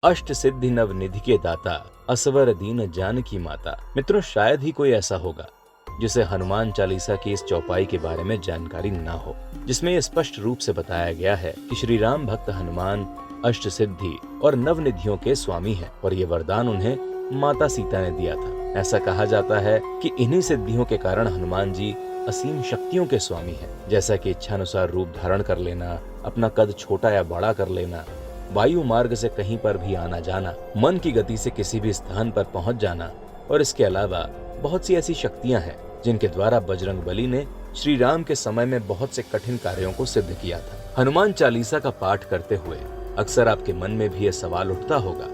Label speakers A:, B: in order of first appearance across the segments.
A: अष्ट सिद्धि नव निधि के दाता, असवर दीन जानकी माता। मित्रों, शायद ही कोई ऐसा होगा जिसे हनुमान चालीसा की इस चौपाई के बारे में जानकारी ना हो, जिसमें यह स्पष्ट रूप से बताया गया है कि श्री राम भक्त हनुमान अष्ट सिद्धि और नव निधियों के स्वामी हैं और ये वरदान उन्हें माता सीता ने दिया था। ऐसा कहा जाता है कि इन्हीं सिद्धियों के कारण हनुमान जी असीम शक्तियों के स्वामी हैं, जैसा कि इच्छानुसार रूप धारण कर लेना, अपना कद छोटा या बड़ा कर लेना, वायु मार्ग से कहीं पर भी आना जाना, मन की गति से किसी भी स्थान पर पहुंच जाना और इसके अलावा बहुत सी ऐसी शक्तियां हैं जिनके द्वारा बजरंगबली ने श्री राम के समय में बहुत से कठिन कार्यों को सिद्ध किया था। हनुमान चालीसा का पाठ करते हुए अक्सर आपके मन में भी यह सवाल उठता होगा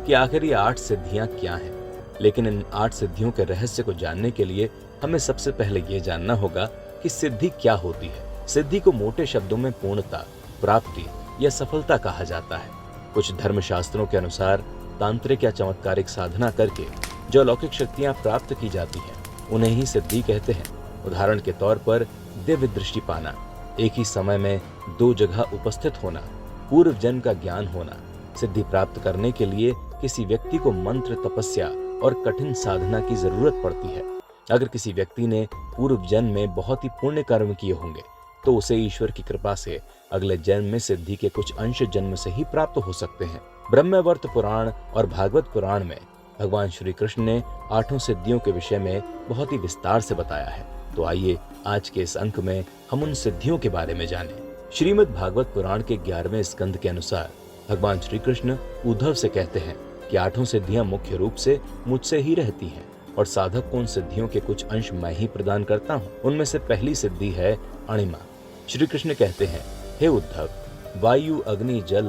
A: कि आखिर ये 8 सिद्धियां क्या हैं। लेकिन इन 8 सिद्धियों के रहस्य को जानने के लिए हमें सबसे पहले ये जानना होगा कि सिद्धि क्या होती है। सिद्धि को मोटे शब्दों में पूर्णता, प्राप्ति या सफलता कहा जाता है। कुछ धर्मशास्त्रों के अनुसार तांत्रिक या चमत्कारिक साधना करके जो अलौकिक शक्तियां प्राप्त की जाती हैं उन्हें ही सिद्धि कहते हैं। उदाहरण के तौर पर दिव्य दृष्टि पाना, एक ही समय में 2 जगह उपस्थित होना, पूर्व जन्म का ज्ञान होना। सिद्धि प्राप्त करने के लिए किसी व्यक्ति को मंत्र, तपस्या और कठिन साधना की जरूरत पड़ती है। अगर किसी व्यक्ति ने पूर्व जन्म में बहुत ही पुण्य कर्म किए होंगे तो उसे ईश्वर की कृपा से अगले जन्म में सिद्धि के कुछ अंश जन्म से ही प्राप्त हो सकते हैं। ब्रह्मवैवर्त पुराण और भागवत पुराण में भगवान श्री कृष्ण ने 8 सिद्धियों के विषय में बहुत ही विस्तार से बताया है। तो आइए आज के इस अंक में हम उन सिद्धियों के बारे में जानें। श्रीमद् भागवत पुराण के 11वें स्कंद के अनुसार भगवान श्री कृष्ण उद्धव से कहते हैं कि 8 सिद्धियां मुख्य रूप से मुझसे ही रहती हैं और साधक को उन सिद्धियों के कुछ अंश मैं ही प्रदान करता हूँ। उनमें से पहली सिद्धि है अणिमा। श्री कृष्ण कहते हैं, हे उद्धव, वायु, अग्नि, जल,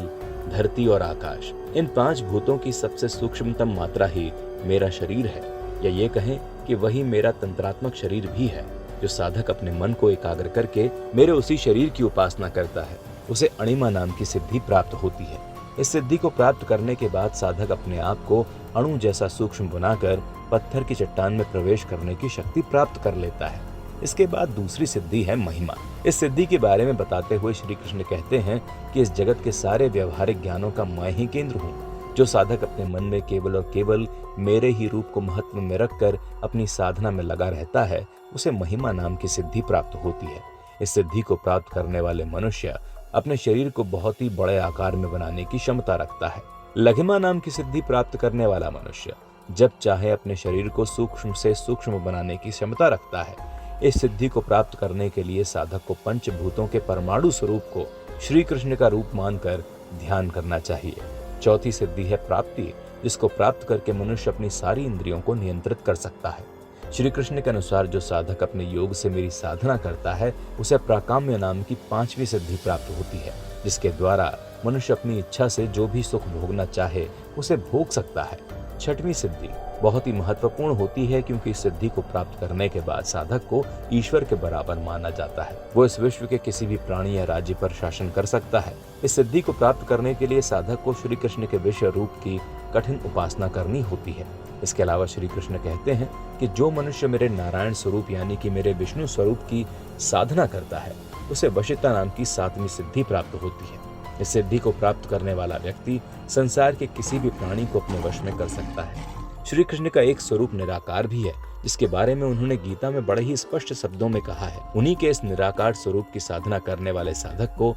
A: धरती और आकाश, इन 5 भूतों की सबसे सूक्ष्मतम मात्रा ही मेरा शरीर है, या ये कहें कि वही मेरा तंत्रात्मक शरीर भी है। जो साधक अपने मन को एकाग्र करके मेरे उसी शरीर की उपासना करता है उसे अणिमा नाम की सिद्धि प्राप्त होती है। इस सिद्धि को प्राप्त करने के बाद साधक अपने आप को अणु जैसा सूक्ष्म बनाकर पत्थर की चट्टान में प्रवेश करने की शक्ति प्राप्त कर लेता है। इसके बाद दूसरी सिद्धि है महिमा। इस सिद्धि के बारे में बताते हुए श्री कृष्ण कहते हैं कि इस जगत के सारे व्यवहारिक ज्ञानों का मैं ही केंद्र हूँ। जो साधक अपने मन में केवल और केवल मेरे ही रूप को महत्व में रखकर अपनी साधना में लगा रहता है उसे महिमा नाम की सिद्धि प्राप्त होती है। इस सिद्धि को प्राप्त करने वाले मनुष्य अपने शरीर को बहुत ही बड़े आकार में बनाने की क्षमता रखता है। लघिमा नाम की सिद्धि प्राप्त करने वाला मनुष्य जब चाहे अपने शरीर को सूक्ष्म से सूक्ष्म बनाने की क्षमता रखता है। इस सिद्धि को प्राप्त करने के लिए साधक को पंचभूतों के परमाणु स्वरूप को श्री कृष्ण का रूप मानकर ध्यान करना चाहिए। चौथी सिद्धि है प्राप्ति, जिसको प्राप्त करके मनुष्य अपनी सारी इंद्रियों को नियंत्रित कर सकता है। श्री कृष्ण के अनुसार जो साधक अपने योग से मेरी साधना करता है उसे प्राकाम्य नाम की 5वीं सिद्धि प्राप्त होती है, जिसके द्वारा मनुष्य अपनी इच्छा से जो भी सुख भोगना चाहे उसे भोग सकता है। 6वीं सिद्धि बहुत ही महत्वपूर्ण होती है क्योंकि इस सिद्धि को प्राप्त करने के बाद साधक को ईश्वर के बराबर माना जाता है। वो इस विश्व के किसी भी प्राणी या राज्य पर शासन कर सकता है। इस सिद्धि को प्राप्त करने के लिए साधक को श्री कृष्ण के विषय रूप की कठिन उपासना करनी होती है। इसके अलावा श्री कृष्ण कहते हैं कि जो मनुष्य मेरे नारायण स्वरूप यानी कि मेरे विष्णु स्वरूप की साधना करता है उसे वशिता नाम की 7वीं सिद्धि प्राप्त होती है। इस सिद्धि को प्राप्त करने वाला व्यक्ति संसार के किसी भी प्राणी को अपने वश में कर सकता है। श्री कृष्ण का एक स्वरूप निराकार भी है, जिसके बारे में उन्होंने गीता में बड़े ही स्पष्ट शब्दों में कहा है। उन्हीं के इस निराकार स्वरूप की साधना करने वाले साधक को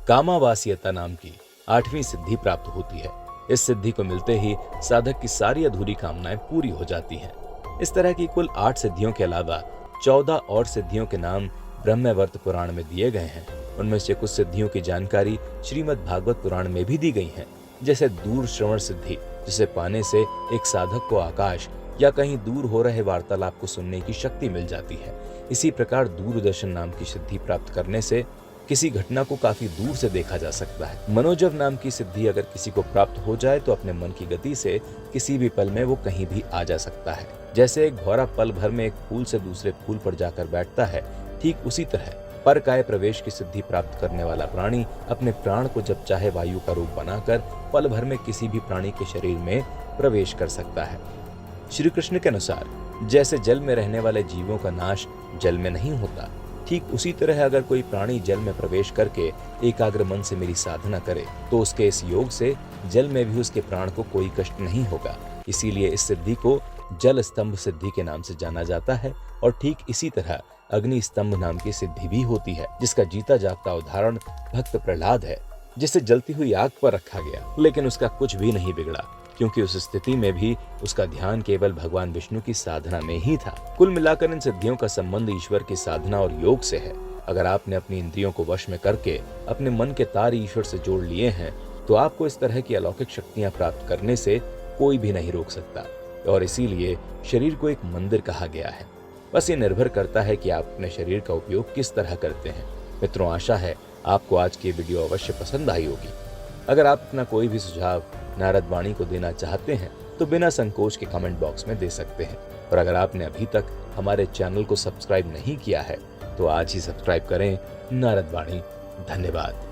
A: कामावासियता नाम की 8वीं सिद्धि प्राप्त होती है। इस सिद्धि को मिलते ही साधक की सारी अधूरी कामनाएं पूरी हो जाती हैं। इस तरह की कुल 8 सिद्धियों के अलावा 14 और सिद्धियों के नाम ब्रह्मवैवर्त पुराण में दिए गए हैं। उनमें से कुछ सिद्धियों की जानकारी श्रीमद् भागवत पुराण में भी दी गई है, जैसे दूर श्रवण सिद्धि, जिसे पाने से एक साधक को आकाश या कहीं दूर हो रहे वार्तालाप को सुनने की शक्ति मिल जाती है। इसी प्रकार दूरदर्शन नाम की सिद्धि प्राप्त करने से किसी घटना को काफी दूर से देखा जा सकता है। मनोजव नाम की सिद्धि अगर किसी को प्राप्त हो जाए तो अपने मन की गति से किसी भी पल में वो कहीं भी आ जा सकता है। जैसे एक भौरा पल भर में एक फूल से दूसरे फूल पर जाकर बैठता है, ठीक उसी तरह परकाय प्रवेश की सिद्धि प्राप्त करने वाला प्राणी अपने प्राण को जब चाहे वायु का रूप बनाकर पल भर में किसी भी प्राणी के शरीर में प्रवेश कर सकता है। श्री कृष्ण के अनुसार जैसे जल में रहने वाले जीवों का नाश जल में नहीं होता, ठीक उसी तरह अगर कोई प्राणी जल में प्रवेश करके एकाग्र मन से मेरी साधना करे तो उसके इस योग से जल में भी उसके प्राण को कोई कष्ट नहीं होगा। इसीलिए इस सिद्धि को जल स्तंभ सिद्धि के नाम से जाना जाता है। और ठीक इसी तरह अग्नि स्तंभ नाम की सिद्धि भी होती है, जिसका जीता जागता उदाहरण भक्त प्रहलाद है, जिसे जलती हुई आग पर रखा गया, लेकिन उसका कुछ भी नहीं बिगड़ा, क्योंकि उस स्थिति में भी उसका ध्यान केवल भगवान विष्णु की साधना में ही था। कुल मिलाकर इन सिद्धियों का संबंध ईश्वर की साधना और योग से है। अगर आपने अपनी इंद्रियों को वश में करके अपने मन के तार ईश्वर से जोड़ लिए हैं, तो आपको इस तरह की अलौकिक शक्तियां प्राप्त करने से कोई भी नहीं रोक सकता। और इसीलिए शरीर को एक मंदिर कहा गया है। बस ये निर्भर करता है कि आप अपने शरीर का उपयोग किस तरह करते हैं। मित्रों, आशा है आपको आज की वीडियो अवश्य पसंद आई होगी। अगर आप अपना कोई भी सुझाव नारद वाणी को देना चाहते हैं तो बिना संकोच के कमेंट बॉक्स में दे सकते हैं। और अगर आपने अभी तक हमारे चैनल को सब्सक्राइब नहीं किया है तो आज ही सब्सक्राइब करें। नारद वाणी। धन्यवाद।